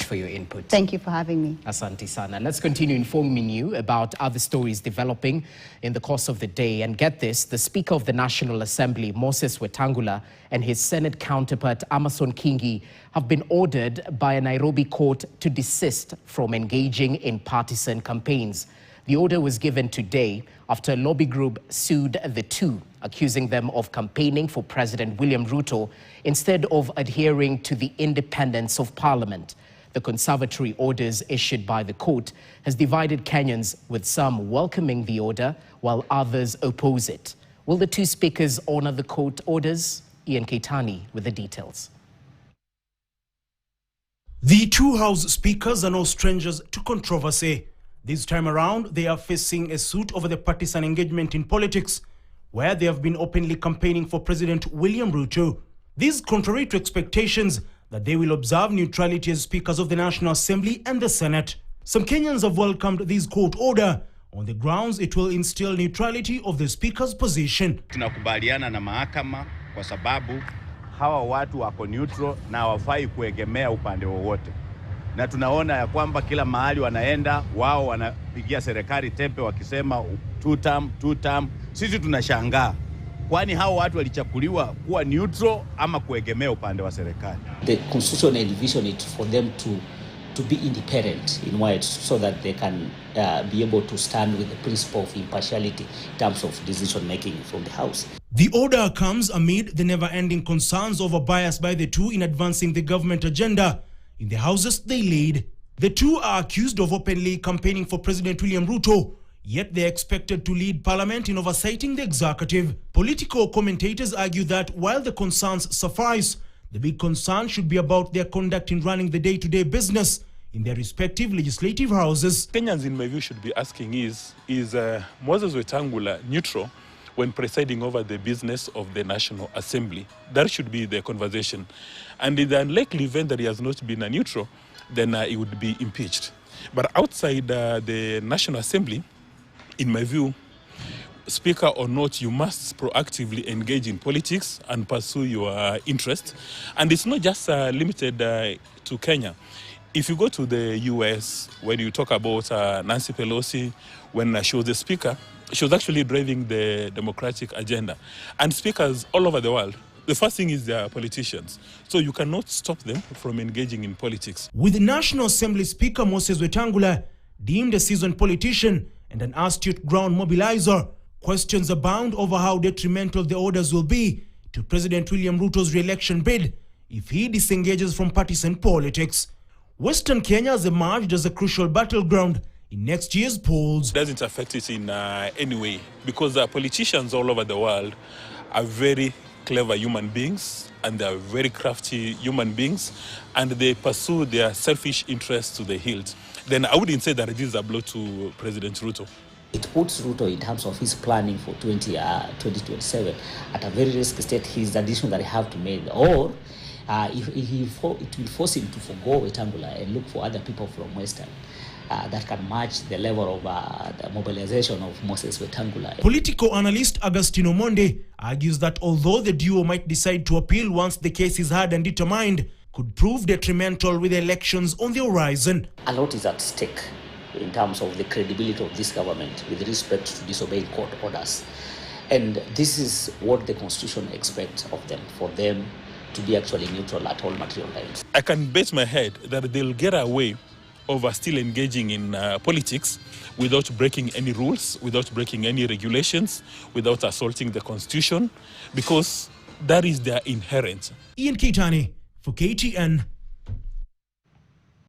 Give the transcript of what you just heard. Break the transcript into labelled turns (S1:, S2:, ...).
S1: for your input.
S2: Thank you for having me.
S1: Asante sana. Let's continue informing you about other stories developing in the course of the day. And get this, the Speaker of the National Assembly, Moses Wetang'ula, and his Senate counterpart, Mombasa Kingi, have been ordered by a Nairobi court to desist from engaging in partisan campaigns. The order was given today after a lobby group sued the two, accusing them of campaigning for President William Ruto instead of adhering to the independence of Parliament. The conservatory orders issued by the court has divided Kenyans, with some welcoming the order while others oppose it. Will the two speakers honor the court orders? Ian Keitani with the details.
S3: The two House speakers are no strangers to controversy. This time around, they are facing a suit over the partisan engagement in politics, where they have been openly campaigning for President William Ruto. This is contrary to expectations that they will observe neutrality as Speakers of the National Assembly and the Senate. Some Kenyans have welcomed this court order on the grounds it will instill neutrality of the Speaker's position.
S4: Tunakubaliana na mahakama kwa sababu hawa watu wako neutral na hawafai kuegemea upande wowote. Na tunaona ya kwamba kila mahali wanaenda wao wanapigia serikali tepe wakisema two term. Sisi tunashangaa. Kwani hao watu walichakuliwa kuwa neutral ama kuegemea upande wa serikali?
S5: The constitution envision it for them to be independent in words, so that they can be able to stand with the principle of impartiality in terms of decision making from the House.
S3: The order comes amid the never-ending concerns over bias by the two in advancing the government agenda in the houses they lead. The two are accused of openly campaigning for President William Ruto, yet they are expected to lead Parliament in oversighting the executive. Political commentators argue that while the concerns suffice, the big concern should be about their conduct in running the day-to-day business in their respective legislative houses.
S6: Kenyans, in my view, should be asking is Moses Wetang'ula neutral when presiding over the business of the National Assembly? That should be the conversation. And in the unlikely event that he has not been a neutral, then he would be impeached. But outside the National Assembly, in my view, Speaker or not, you must proactively engage in politics and pursue your interest. And it's not just limited to Kenya. If you go to the US, when you talk about Nancy Pelosi, when she was the speaker, she was actually driving the democratic agenda. And speakers all over the world, the first thing is they are politicians. So you cannot stop them from engaging in politics.
S3: With the National Assembly Speaker Moses Wetang'ula deemed a seasoned politician and an astute ground mobilizer, questions abound over how detrimental the orders will be to President William Ruto's re-election bid if he disengages from partisan politics. Western Kenya has emerged as a crucial battleground in next year's polls.
S6: It doesn't affect it in any way, because politicians all over the world are very clever human beings, and they are very crafty human beings, and they pursue their selfish interests to the hilt. Then I wouldn't say that it is a blow to President Ruto.
S5: It puts Ruto, in terms of his planning for 2027, at a very risky state. His addition that he have to make, or it will force him to forgo Wetang'ula and look for other people from Western that can match the level of the mobilization of Moses Wetang'ula.
S3: Political analyst Agustino Monde argues that although the duo might decide to appeal once the case is heard and determined, could prove detrimental with the elections on the horizon.
S5: A lot is at stake in terms of the credibility of this government with respect to disobeying court orders. And this is what the Constitution expects of them, for them to be actually neutral at all material times.
S6: I can bet my head that they'll get away over still engaging in politics without breaking any rules, without breaking any regulations, without assaulting the Constitution, because that is their inherent.
S3: Ian Keitani for KTN.